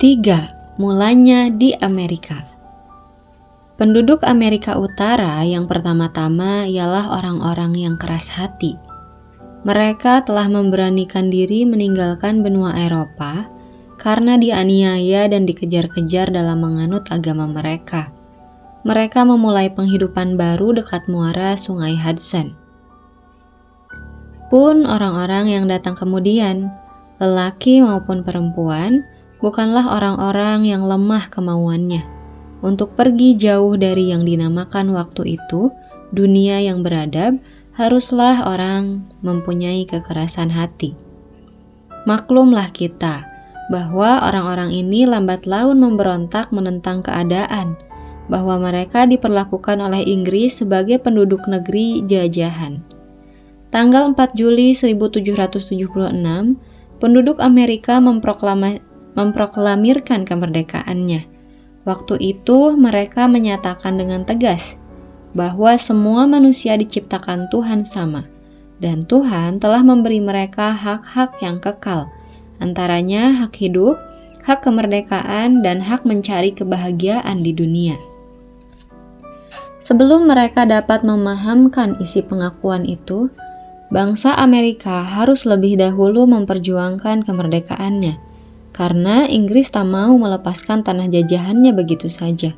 3. Mulanya di Amerika. Penduduk Amerika Utara yang pertama-tama ialah orang-orang yang keras hati. Mereka telah memberanikan diri meninggalkan benua Eropa karena dianiaya dan dikejar-kejar dalam menganut agama mereka. Mereka memulai penghidupan baru dekat muara Sungai Hudson. Pun orang-orang yang datang kemudian, lelaki maupun perempuan, bukanlah orang-orang yang lemah kemauannya untuk pergi jauh dari yang dinamakan waktu itu dunia yang beradab. Haruslah orang mempunyai kekerasan hati. Maklumlah kita bahwa orang-orang ini lambat laun memberontak menentang keadaan, bahwa mereka diperlakukan oleh Inggris sebagai penduduk negeri jajahan. Tanggal 4 Juli 1776, penduduk Amerika memproklamirkan kemerdekaannya. Waktu itu mereka menyatakan dengan tegas bahwa semua manusia diciptakan Tuhan sama, dan Tuhan telah memberi mereka hak-hak yang kekal, antaranya hak hidup, hak kemerdekaan, dan hak mencari kebahagiaan di dunia. Sebelum mereka dapat memahamkan isi pengakuan itu, bangsa Amerika harus lebih dahulu memperjuangkan kemerdekaannya, karena Inggris tak mau melepaskan tanah jajahannya begitu saja.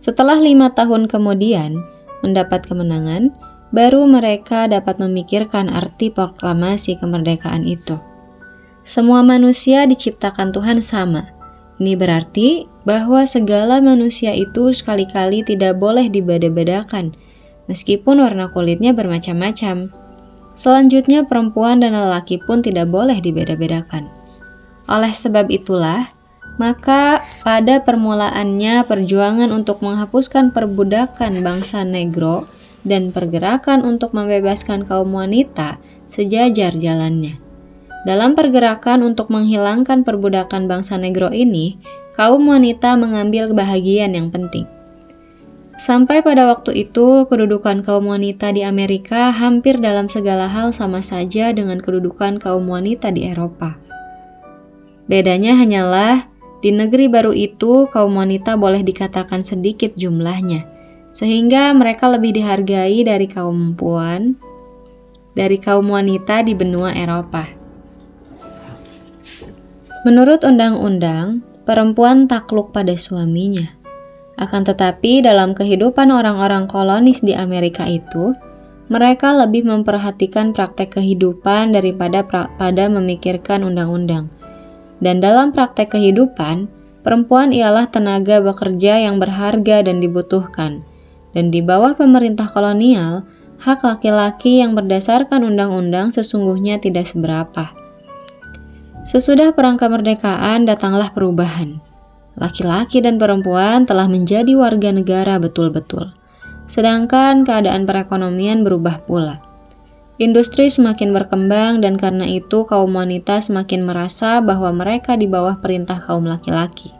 Setelah 5 tahun kemudian mendapat kemenangan, baru mereka dapat memikirkan arti proklamasi kemerdekaan itu. Semua manusia diciptakan Tuhan sama. Ini berarti bahwa segala manusia itu sekali-kali tidak boleh dibeda-bedakan, meskipun warna kulitnya bermacam-macam. Selanjutnya perempuan dan lelaki pun tidak boleh dibeda-bedakan. Oleh sebab itulah, maka pada permulaannya perjuangan untuk menghapuskan perbudakan bangsa negro dan pergerakan untuk membebaskan kaum wanita sejajar jalannya. Dalam pergerakan untuk menghilangkan perbudakan bangsa negro ini, kaum wanita mengambil bahagian yang penting. Sampai pada waktu itu, kedudukan kaum wanita di Amerika hampir dalam segala hal sama saja dengan kedudukan kaum wanita di Eropa. Bedanya hanyalah di negeri baru itu, kaum wanita boleh dikatakan sedikit jumlahnya, sehingga mereka lebih dihargai dari kaum wanita di benua Eropa. Menurut undang-undang, perempuan takluk pada suaminya. Akan tetapi, dalam kehidupan orang-orang kolonis di Amerika itu, mereka lebih memperhatikan praktek kehidupan daripada pada memikirkan undang-undang. Dan dalam praktek kehidupan, perempuan ialah tenaga bekerja yang berharga dan dibutuhkan. Dan di bawah pemerintah kolonial, hak laki-laki yang berdasarkan undang-undang sesungguhnya tidak seberapa. Sesudah perang kemerdekaan datanglah perubahan. Laki-laki dan perempuan telah menjadi warga negara betul-betul. Sedangkan keadaan perekonomian berubah pula. Industri semakin berkembang dan karena itu kaum wanita semakin merasa bahwa mereka di bawah perintah kaum laki-laki.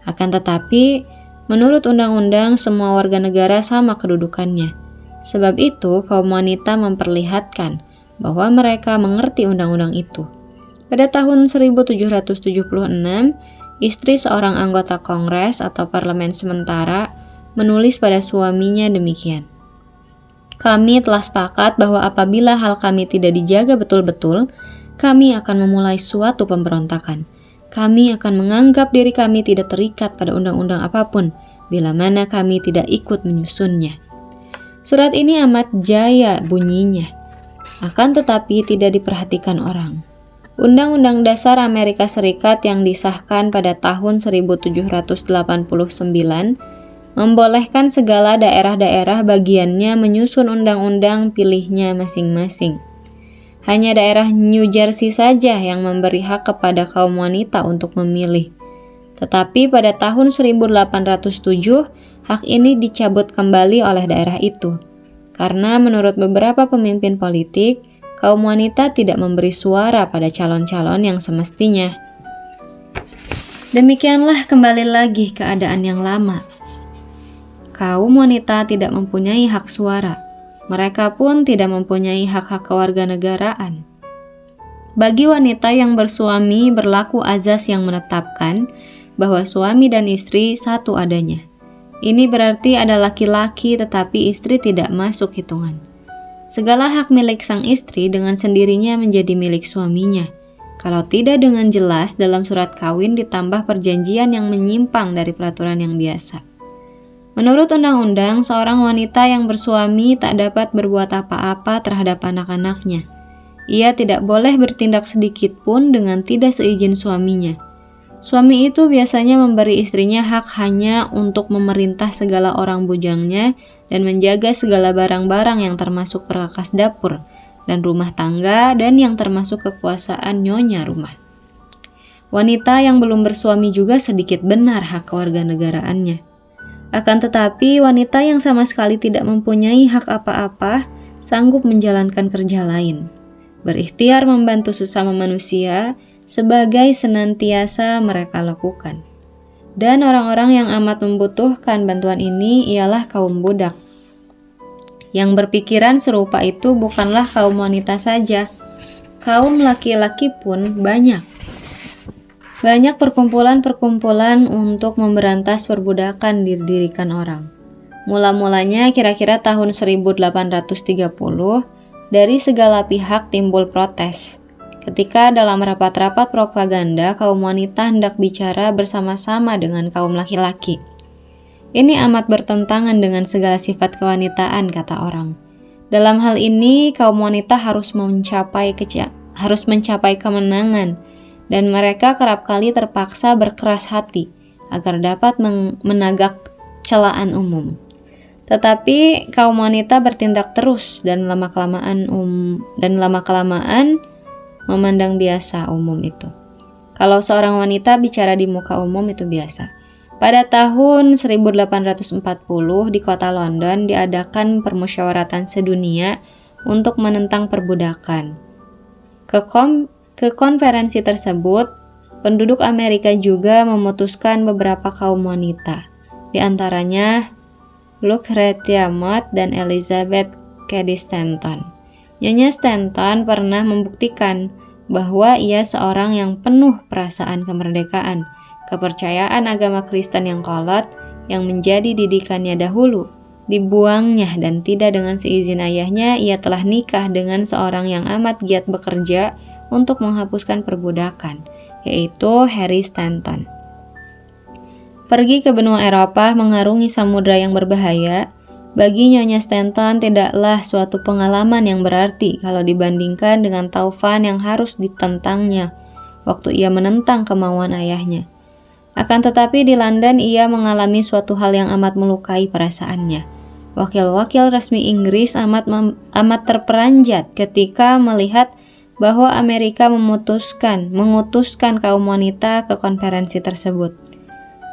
Akan tetapi, menurut undang-undang semua warga negara sama kedudukannya. Sebab itu kaum wanita memperlihatkan bahwa mereka mengerti undang-undang itu. Pada tahun 1776, istri seorang anggota Kongres atau parlemen sementara menulis pada suaminya demikian. Kami telah sepakat bahwa apabila hal kami tidak dijaga betul-betul, kami akan memulai suatu pemberontakan. Kami akan menganggap diri kami tidak terikat pada undang-undang apapun, bila mana kami tidak ikut menyusunnya. Surat ini amat jaya bunyinya, akan tetapi tidak diperhatikan orang. Undang-Undang Dasar Amerika Serikat yang disahkan pada tahun 1789 membolehkan segala daerah-daerah bagiannya menyusun undang-undang pilihnya masing-masing. Hanya daerah New Jersey saja yang memberi hak kepada kaum wanita untuk memilih. Tetapi pada tahun 1807, hak ini dicabut kembali oleh daerah itu. Karena menurut beberapa pemimpin politik, kaum wanita tidak memberi suara pada calon-calon yang semestinya. Demikianlah kembali lagi keadaan yang lama. Kaum wanita tidak mempunyai hak suara. Mereka pun tidak mempunyai hak-hak kewarganegaraan. Bagi wanita yang bersuami berlaku azas yang menetapkan bahwa suami dan istri satu adanya. Ini berarti ada laki-laki tetapi istri tidak masuk hitungan. Segala hak milik sang istri dengan sendirinya menjadi milik suaminya. Kalau tidak dengan jelas dalam surat kawin ditambah perjanjian yang menyimpang dari peraturan yang biasa. Menurut undang-undang, seorang wanita yang bersuami tak dapat berbuat apa-apa terhadap anak-anaknya. Ia tidak boleh bertindak sedikit pun dengan tidak seizin suaminya. Suami itu biasanya memberi istrinya hak hanya untuk memerintah segala orang bujangnya dan menjaga segala barang-barang yang termasuk perkakas dapur dan rumah tangga dan yang termasuk kekuasaan nyonya rumah. Wanita yang belum bersuami juga sedikit benar hak kewarganegaraannya. Akan tetapi, wanita yang sama sekali tidak mempunyai hak apa-apa sanggup menjalankan kerja lain, berikhtiar membantu sesama manusia sebagai senantiasa mereka lakukan. Dan orang-orang yang amat membutuhkan bantuan ini ialah kaum budak. Yang berpikiran serupa itu bukanlah kaum wanita saja, kaum laki-laki pun banyak. Banyak perkumpulan-perkumpulan untuk memberantas perbudakan didirikan orang. Mula-mulanya kira-kira tahun 1830, dari segala pihak timbul protes. Ketika dalam rapat-rapat propaganda kaum wanita hendak bicara bersama-sama dengan kaum laki-laki. Ini amat bertentangan dengan segala sifat kewanitaan, kata orang. Dalam hal ini kaum wanita harus mencapai kemenangan dan mereka kerap kali terpaksa berkeras hati agar dapat menagak celaan umum. Tetapi kaum wanita bertindak terus dan lama-kelamaan memandang biasa umum itu. Kalau seorang wanita bicara di muka umum itu biasa. Pada tahun 1840 di kota London diadakan permusyawaratan sedunia untuk menentang perbudakan. Ke konferensi tersebut, penduduk Amerika juga memutuskan beberapa kaum wanita, di antaranya Lucretia Mott dan Elizabeth Cady Stanton. Nyonya Stanton pernah membuktikan bahwa ia seorang yang penuh perasaan kemerdekaan, kepercayaan agama Kristen yang kolot yang menjadi didikannya dahulu, dibuangnya dan tidak dengan seizin ayahnya, ia telah nikah dengan seorang yang amat giat bekerja untuk menghapuskan perbudakan, yaitu Harry Stanton. Pergi ke benua Eropa mengarungi samudra yang berbahaya, bagi Nyonya Stanton tidaklah suatu pengalaman yang berarti kalau dibandingkan dengan taufan yang harus ditentangnya waktu ia menentang kemauan ayahnya. Akan tetapi di London ia mengalami suatu hal yang amat melukai perasaannya. Wakil-wakil resmi Inggris amat terperanjat ketika melihat bahwa Amerika mengutuskan kaum wanita ke konferensi tersebut.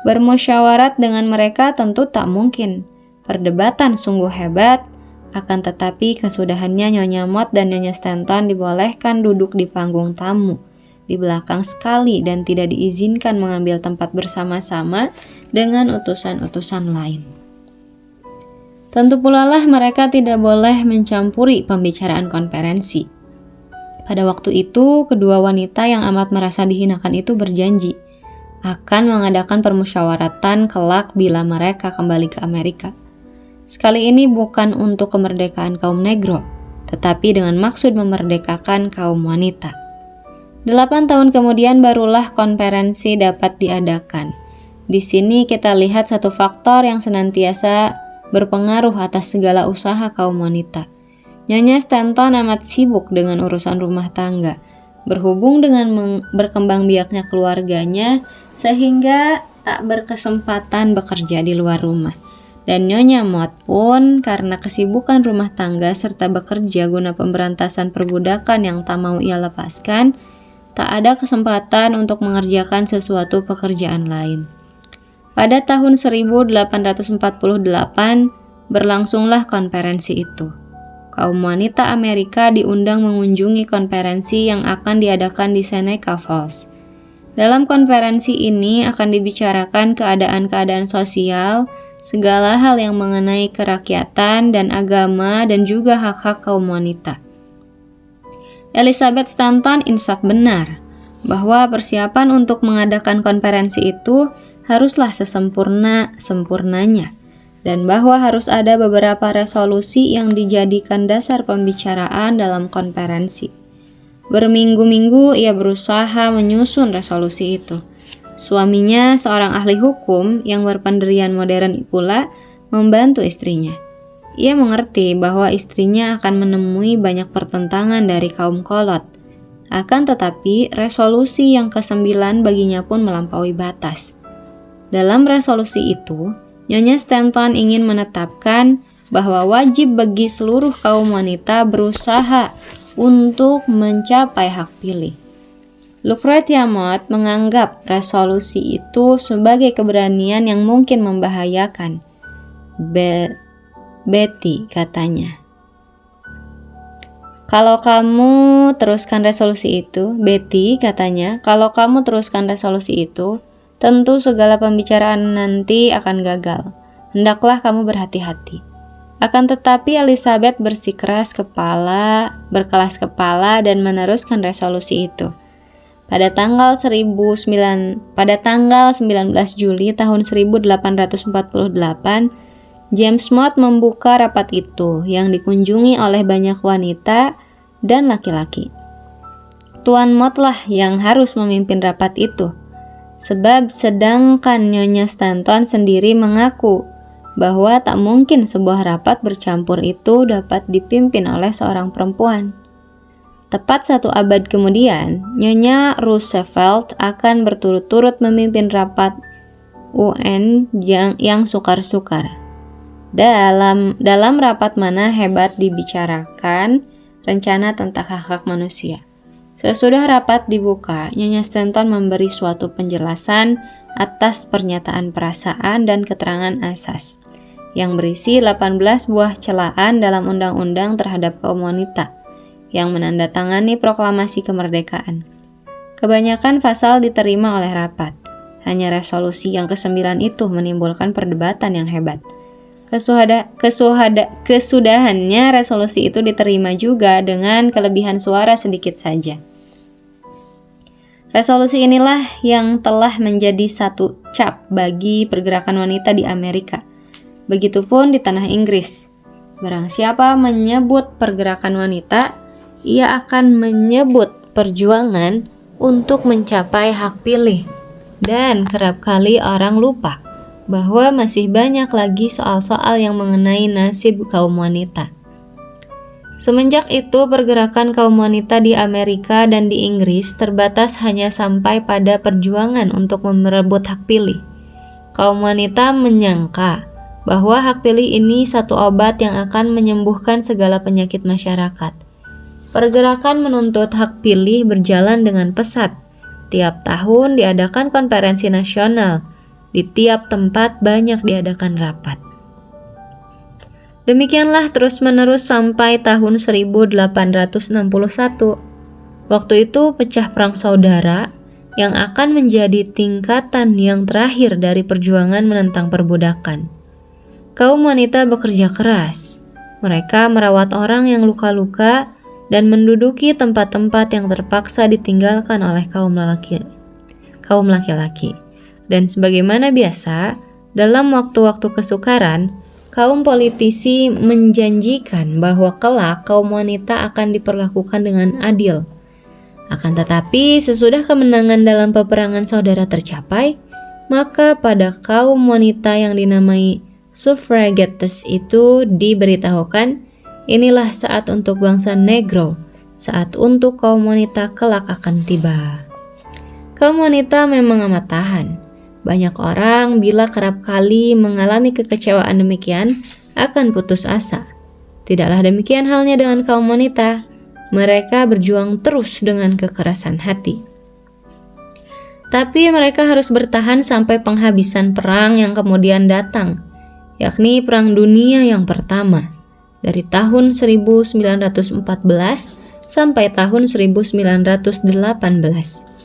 Bermusyawarat dengan mereka tentu tak mungkin. Perdebatan sungguh hebat, akan tetapi kesudahannya Nyonya Mott dan Nyonya Stanton dibolehkan duduk di panggung tamu, di belakang sekali dan tidak diizinkan mengambil tempat bersama-sama dengan utusan-utusan lain. Tentu pula lah mereka tidak boleh mencampuri pembicaraan konferensi. Pada waktu itu, kedua wanita yang amat merasa dihinakan itu berjanji akan mengadakan permusyawaratan kelak bila mereka kembali ke Amerika. Sekali ini bukan untuk kemerdekaan kaum negro, tetapi dengan maksud memerdekakan kaum wanita. 8 tahun kemudian barulah konferensi dapat diadakan. Di sini kita lihat satu faktor yang senantiasa berpengaruh atas segala usaha kaum wanita. Nyonya Stanton amat sibuk dengan urusan rumah tangga, berhubung dengan berkembang biaknya keluarganya sehingga tak berkesempatan bekerja di luar rumah. Dan Nyonya Mott pun karena kesibukan rumah tangga serta bekerja guna pemberantasan perbudakan yang tak mau ia lepaskan, tak ada kesempatan untuk mengerjakan sesuatu pekerjaan lain. Pada tahun 1848 berlangsunglah konferensi itu. Kaum wanita Amerika diundang mengunjungi konferensi yang akan diadakan di Seneca Falls. Dalam konferensi ini akan dibicarakan keadaan-keadaan sosial, segala hal yang mengenai kerakyatan dan agama dan juga hak-hak kaum wanita. Elizabeth Stanton insaf benar bahwa persiapan untuk mengadakan konferensi itu haruslah sesempurna-sempurnanya, dan bahwa harus ada beberapa resolusi yang dijadikan dasar pembicaraan dalam konferensi. Berminggu-minggu ia berusaha menyusun resolusi itu. Suaminya, seorang ahli hukum yang berpendirian modern pula, membantu istrinya. Ia mengerti bahwa istrinya akan menemui banyak pertentangan dari kaum kolot. Akan tetapi, resolusi yang ke-9 baginya pun melampaui batas. Dalam resolusi itu, Nyonya Stanton ingin menetapkan bahwa wajib bagi seluruh kaum wanita berusaha untuk mencapai hak pilih. Lucretia Mott menganggap resolusi itu sebagai keberanian yang mungkin membahayakan. Betty katanya, kalau kamu teruskan resolusi itu, tentu segala pembicaraan nanti akan gagal. Hendaklah kamu berhati-hati. Akan tetapi Elizabeth berkeras kepala dan meneruskan resolusi itu. Pada tanggal 19 Juli tahun 1848, James Mott membuka rapat itu yang dikunjungi oleh banyak wanita dan laki-laki. Tuan Mott lah yang harus memimpin rapat itu, sebab sedangkan Nyonya Stanton sendiri mengaku bahwa tak mungkin sebuah rapat bercampur itu dapat dipimpin oleh seorang perempuan. Tepat 1 abad kemudian, Nyonya Roosevelt akan berturut-turut memimpin rapat UN yang sukar-sukar. Dalam rapat mana hebat dibicarakan rencana tentang hak-hak manusia. Sesudah rapat dibuka, Nyonya Stanton memberi suatu penjelasan atas pernyataan perasaan dan keterangan asas yang berisi 18 buah celaan dalam undang-undang terhadap kaum wanita yang menandatangani proklamasi kemerdekaan. Kebanyakan pasal diterima oleh rapat. Hanya resolusi yang ke-9 itu menimbulkan perdebatan yang hebat. Kesudahannya resolusi itu diterima juga dengan kelebihan suara sedikit saja. Resolusi inilah yang telah menjadi satu cap bagi pergerakan wanita di Amerika. Begitupun di tanah Inggris. Barang siapa menyebut pergerakan wanita, ia akan menyebut perjuangan untuk mencapai hak pilih. Dan kerap kali orang lupa bahwa masih banyak lagi soal-soal yang mengenai nasib kaum wanita. Semenjak itu, pergerakan kaum wanita di Amerika dan di Inggris terbatas hanya sampai pada perjuangan untuk merebut hak pilih. Kaum wanita menyangka bahwa hak pilih ini satu obat yang akan menyembuhkan segala penyakit masyarakat. Pergerakan menuntut hak pilih berjalan dengan pesat. Tiap tahun diadakan konferensi nasional. Di tiap tempat banyak diadakan rapat. Demikianlah terus-menerus sampai tahun 1861. Waktu itu pecah perang saudara yang akan menjadi tingkatan yang terakhir dari perjuangan menentang perbudakan. Kaum wanita bekerja keras. Mereka merawat orang yang luka-luka dan menduduki tempat-tempat yang terpaksa ditinggalkan oleh kaum laki-laki. Dan sebagaimana biasa, dalam waktu-waktu kesukaran, kaum politisi menjanjikan bahwa kelak kaum wanita akan diperlakukan dengan adil. Akan tetapi, sesudah kemenangan dalam peperangan saudara tercapai, maka pada kaum wanita yang dinamai suffragettes itu diberitahukan, inilah saat untuk bangsa Negro, saat untuk kaum wanita kelak akan tiba. Kaum wanita memang amat tahan. Banyak orang bila kerap kali mengalami kekecewaan demikian akan putus asa. Tidaklah demikian halnya dengan kaum wanita. Mereka berjuang terus dengan kekerasan hati. Tapi mereka harus bertahan sampai penghabisan perang yang kemudian datang, yakni Perang Dunia yang pertama, dari tahun 1914 sampai tahun 1918.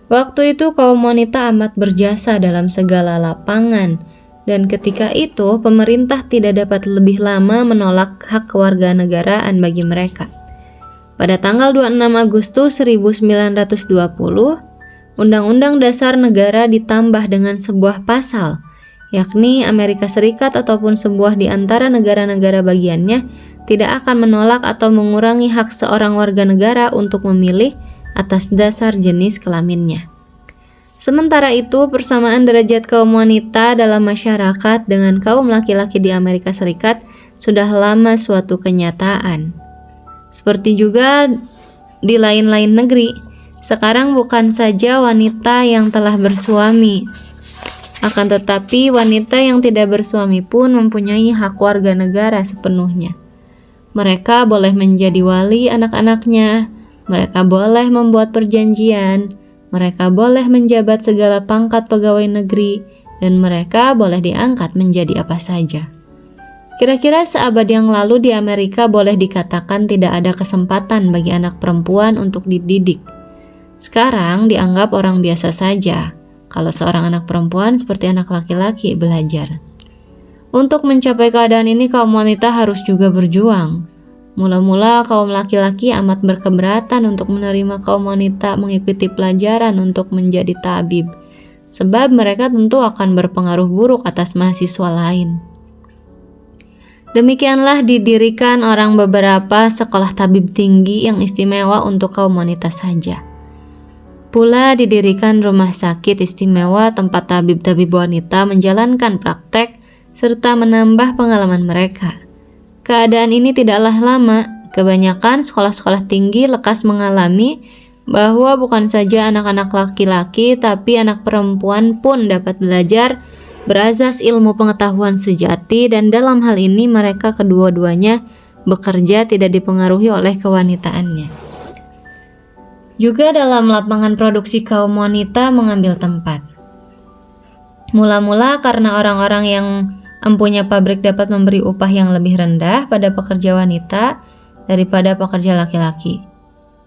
Waktu itu kaum wanita amat berjasa dalam segala lapangan, dan ketika itu pemerintah tidak dapat lebih lama menolak hak kewarganegaraan bagi mereka. Pada tanggal 26 Agustus 1920, Undang-Undang Dasar Negara ditambah dengan sebuah pasal, yakni Amerika Serikat ataupun sebuah di antara negara-negara bagiannya tidak akan menolak atau mengurangi hak seorang warga negara untuk memilih atas dasar jenis kelaminnya. Sementara itu, persamaan derajat kaum wanita dalam masyarakat dengan kaum laki-laki di Amerika Serikat sudah lama suatu kenyataan. Seperti juga di lain-lain negeri, sekarang bukan saja wanita yang telah bersuami, akan tetapi wanita yang tidak bersuami pun mempunyai hak warga negara sepenuhnya. Mereka boleh menjadi wali anak-anaknya, mereka boleh membuat perjanjian, mereka boleh menjabat segala pangkat pegawai negeri, dan mereka boleh diangkat menjadi apa saja. Kira-kira seabad yang lalu di Amerika boleh dikatakan tidak ada kesempatan bagi anak perempuan untuk dididik. Sekarang dianggap orang biasa saja kalau seorang anak perempuan seperti anak laki-laki belajar. Untuk mencapai keadaan ini kaum wanita harus juga berjuang. Mula-mula kaum laki-laki amat berkeberatan untuk menerima kaum wanita mengikuti pelajaran untuk menjadi tabib, sebab mereka tentu akan berpengaruh buruk atas mahasiswa lain. Demikianlah didirikan beberapa sekolah tabib tinggi yang istimewa untuk kaum wanita saja. Pula didirikan rumah sakit istimewa tempat tabib-tabib wanita menjalankan praktek serta menambah pengalaman mereka. Keadaan ini tidaklah lama, kebanyakan sekolah-sekolah tinggi lekas mengalami bahwa bukan saja anak-anak laki-laki tapi anak perempuan pun dapat belajar berazas ilmu pengetahuan sejati, dan dalam hal ini mereka kedua-duanya bekerja tidak dipengaruhi oleh kewanitaannya. Juga dalam lapangan produksi kaum wanita mengambil tempat. Mula-mula karena orang-orang yang empunya pabrik dapat memberi upah yang lebih rendah pada pekerja wanita daripada pekerja laki-laki.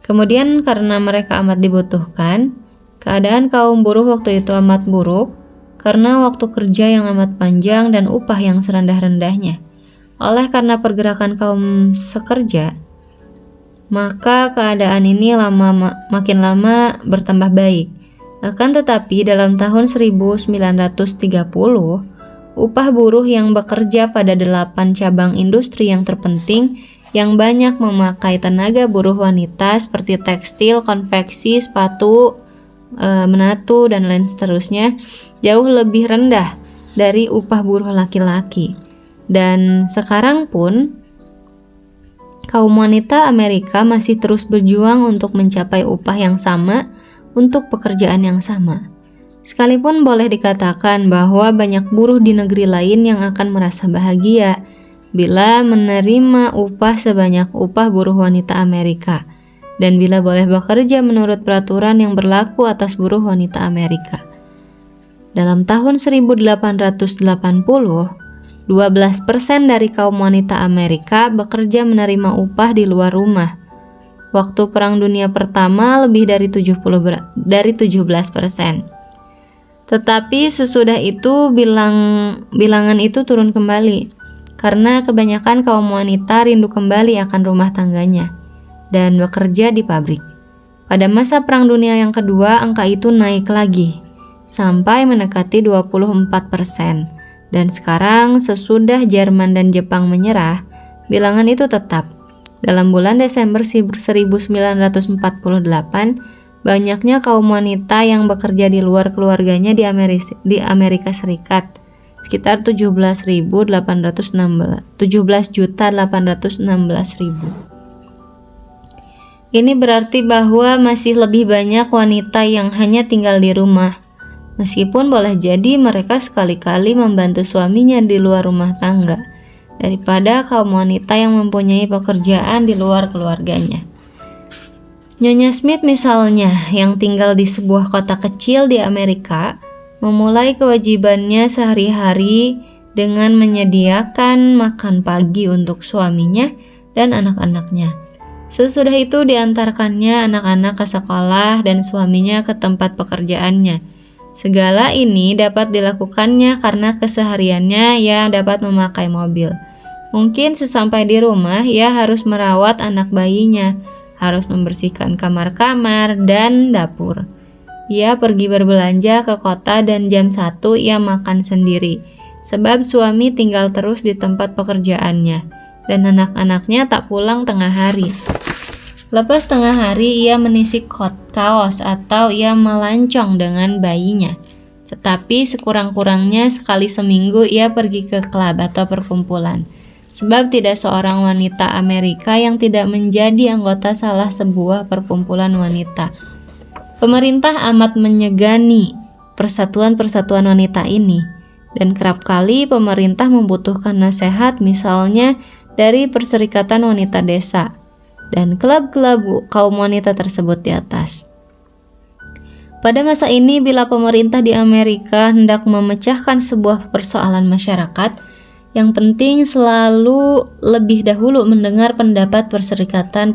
Kemudian karena mereka amat dibutuhkan, keadaan kaum buruh waktu itu amat buruk karena waktu kerja yang amat panjang dan upah yang serendah-rendahnya. Oleh karena pergerakan kaum sekerja, maka keadaan ini makin lama bertambah baik. Akan tetapi dalam tahun 1930, upah buruh yang bekerja pada 8 cabang industri yang terpenting yang banyak memakai tenaga buruh wanita seperti tekstil, konveksi, sepatu, menatu, dan lain seterusnya jauh lebih rendah dari upah buruh laki-laki. Dan sekarang pun kaum wanita Amerika masih terus berjuang untuk mencapai upah yang sama untuk pekerjaan yang sama. Sekalipun boleh dikatakan bahwa banyak buruh di negeri lain yang akan merasa bahagia bila menerima upah sebanyak upah buruh wanita Amerika, dan bila boleh bekerja menurut peraturan yang berlaku atas buruh wanita Amerika. Dalam tahun 1880, 12% dari kaum wanita Amerika bekerja menerima upah di luar rumah. Waktu Perang Dunia Pertama lebih dari 17%. Tetapi sesudah itu bilangan itu turun kembali, karena kebanyakan kaum wanita rindu kembali akan rumah tangganya dan bekerja di pabrik. Pada masa Perang Dunia yang kedua, angka itu naik lagi sampai mendekati 24%. Dan sekarang sesudah Jerman dan Jepang menyerah, bilangan itu tetap. Dalam bulan Desember 1948, banyaknya kaum wanita yang bekerja di luar keluarganya di Amerika Serikat, sekitar 17.816.000. Ini berarti bahwa masih lebih banyak wanita yang hanya tinggal di rumah, meskipun boleh jadi mereka sekali-kali membantu suaminya di luar rumah tangga, daripada kaum wanita yang mempunyai pekerjaan di luar keluarganya. Nyonya Smith misalnya, yang tinggal di sebuah kota kecil di Amerika, memulai kewajibannya sehari-hari dengan menyediakan makan pagi untuk suaminya dan anak-anaknya. Sesudah itu diantarkannya anak-anak ke sekolah dan suaminya ke tempat pekerjaannya. Segala ini dapat dilakukannya karena kesehariannya ia dapat memakai mobil. Mungkin sesampai di rumah ia harus merawat anak bayinya harus membersihkan kamar-kamar dan dapur. Ia pergi berbelanja ke kota dan jam 1 ia makan sendiri, sebab suami tinggal terus di tempat pekerjaannya, dan anak-anaknya tak pulang tengah hari. Lepas tengah hari ia menisik kaos atau ia melancong dengan bayinya. Tetapi sekurang-kurangnya sekali seminggu ia pergi ke klub atau perkumpulan. Sebab tidak seorang wanita Amerika yang tidak menjadi anggota salah sebuah perkumpulan wanita. Pemerintah amat menyegani persatuan-persatuan wanita ini, dan kerap kali pemerintah membutuhkan nasihat misalnya dari Perserikatan Wanita Desa dan klub-klub kaum wanita tersebut di atas. Pada masa ini, bila pemerintah di Amerika hendak memecahkan sebuah persoalan masyarakat, yang penting selalu lebih dahulu mendengar pendapat perserikatan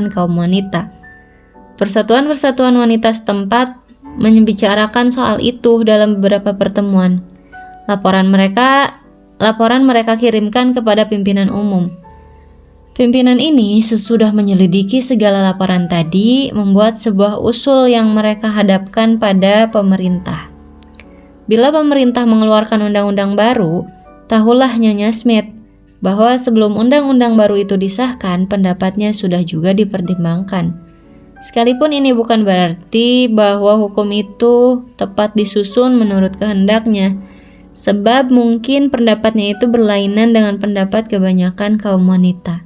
kaum wanita. Persatuan-persatuan wanita setempat membicarakan soal itu dalam beberapa pertemuan. Laporan mereka kirimkan kepada pimpinan umum. Pimpinan ini sesudah menyelidiki segala laporan tadi, membuat sebuah usul yang mereka hadapkan pada pemerintah. Bila pemerintah mengeluarkan undang-undang baru, tahulah Nyonya Smith bahwa sebelum undang-undang baru itu disahkan, pendapatnya sudah juga dipertimbangkan. Sekalipun ini bukan berarti bahwa hukum itu tepat disusun menurut kehendaknya, sebab mungkin pendapatnya itu berlainan dengan pendapat kebanyakan kaum wanita.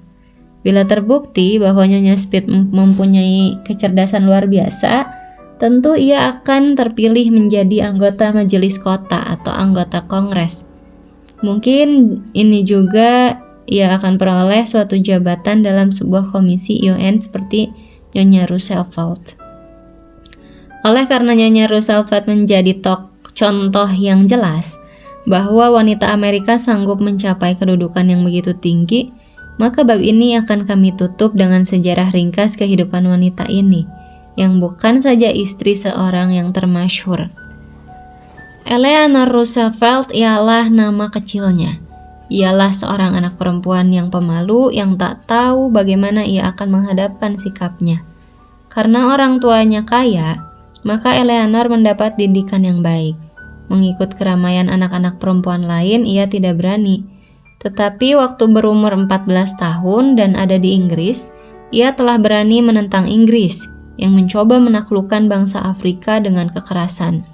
Bila terbukti bahwa Nyonya Smith mempunyai kecerdasan luar biasa, tentu ia akan terpilih menjadi anggota majelis kota atau anggota kongres. Mungkin ini juga ia akan peroleh suatu jabatan dalam sebuah komisi UN seperti Nyonya Roosevelt. Oleh karena Nyonya Roosevelt menjadi contoh yang jelas bahwa wanita Amerika sanggup mencapai kedudukan yang begitu tinggi, maka bab ini akan kami tutup dengan sejarah ringkas kehidupan wanita ini, yang bukan saja istri seorang yang termasyhur. Eleanor Roosevelt ialah nama kecilnya. Ialah seorang anak perempuan yang pemalu yang tak tahu bagaimana ia akan menghadapkan sikapnya. Karena orang tuanya kaya, maka Eleanor mendapat didikan yang baik. Mengikut keramaian anak-anak perempuan lain, ia tidak berani. Tetapi waktu berumur 14 tahun dan ada di Inggris, ia telah berani menentang Inggris yang mencoba menaklukkan bangsa Afrika dengan kekerasan.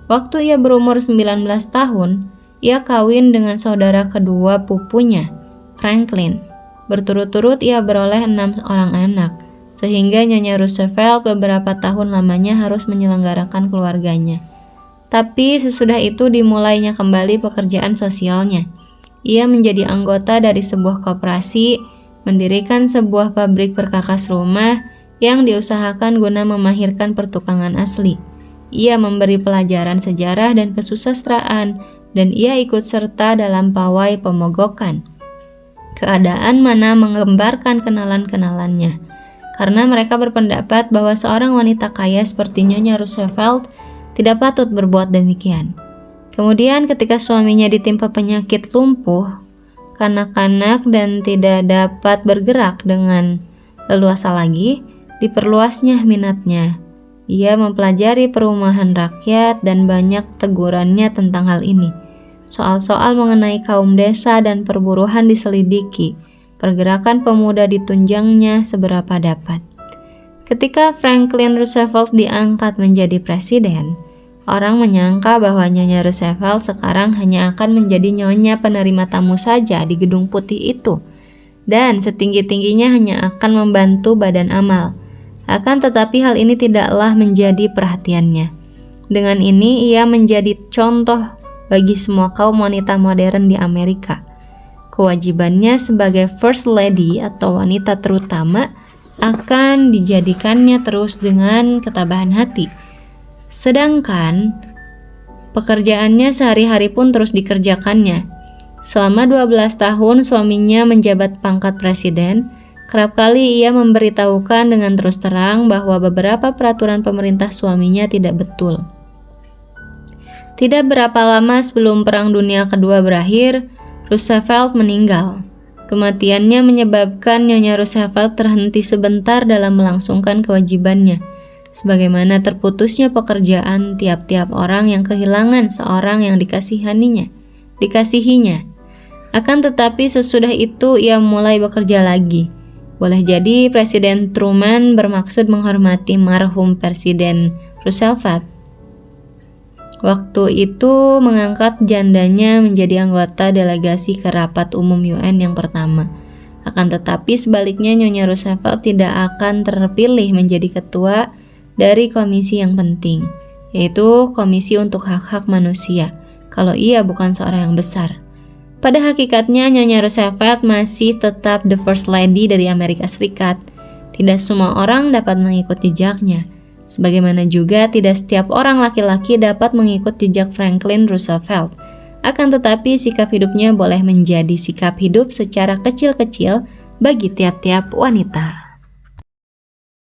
Waktu ia berumur 19 tahun, ia kawin dengan saudara kedua pupunya, Franklin. Berturut-turut ia beroleh 6 orang anak, sehingga Nyonya Roosevelt beberapa tahun lamanya harus menyelenggarakan keluarganya. Tapi sesudah itu dimulainya kembali pekerjaan sosialnya. Ia menjadi anggota dari sebuah koperasi, mendirikan sebuah pabrik perkakas rumah yang diusahakan guna memahirkan pertukangan asli. Ia memberi pelajaran sejarah dan kesusastraan, dan ia ikut serta dalam pawai pemogokan. Keadaan mana menggembarkan kenalan-kenalannya, karena mereka berpendapat bahwa seorang wanita kaya seperti Nyonya Roosevelt tidak patut berbuat demikian. Kemudian ketika suaminya ditimpa penyakit lumpuh, kanak-kanak dan tidak dapat bergerak dengan leluasa lagi, diperluasnya minatnya. Ia mempelajari perumahan rakyat dan banyak tegurannya tentang hal ini. Soal-soal mengenai kaum desa dan perburuhan diselidiki. Pergerakan pemuda ditunjangnya seberapa dapat. Ketika Franklin Roosevelt diangkat menjadi presiden, orang menyangka bahwa Nyonya Roosevelt sekarang hanya akan menjadi nyonya penerima tamu saja di gedung putih itu, dan setinggi-tingginya hanya akan membantu badan amal. Akan tetapi hal ini tidaklah menjadi perhatiannya. Dengan ini ia menjadi contoh bagi semua kaum wanita modern di Amerika. Kewajibannya sebagai First Lady atau wanita terutama akan dijadikannya terus dengan ketabahan hati. Sedangkan pekerjaannya sehari-hari pun terus dikerjakannya. Selama 12 tahun suaminya menjabat pangkat presiden, kerap kali ia memberitahukan dengan terus terang bahwa beberapa peraturan pemerintah suaminya tidak betul. Tidak berapa lama sebelum Perang Dunia Kedua berakhir, Roosevelt meninggal. Kematiannya menyebabkan Nyonya Roosevelt terhenti sebentar dalam melangsungkan kewajibannya, sebagaimana terputusnya pekerjaan tiap-tiap orang yang kehilangan seorang yang dikasihinya. Akan tetapi sesudah itu ia mulai bekerja lagi. Boleh jadi Presiden Truman bermaksud menghormati marhum Presiden Roosevelt. Waktu itu mengangkat jandanya menjadi anggota delegasi ke rapat umum UN yang pertama. Akan tetapi sebaliknya Nyonya Roosevelt tidak akan terpilih menjadi ketua dari komisi yang penting, yaitu Komisi untuk Hak-Hak Manusia, kalau ia bukan seorang yang besar. Pada hakikatnya Nyonya Roosevelt masih tetap the First Lady dari Amerika Serikat. Tidak semua orang dapat mengikut jejaknya, sebagaimana juga tidak setiap orang laki-laki dapat mengikut jejak Franklin Roosevelt. Akan tetapi sikap hidupnya boleh menjadi sikap hidup secara kecil-kecil bagi tiap-tiap wanita.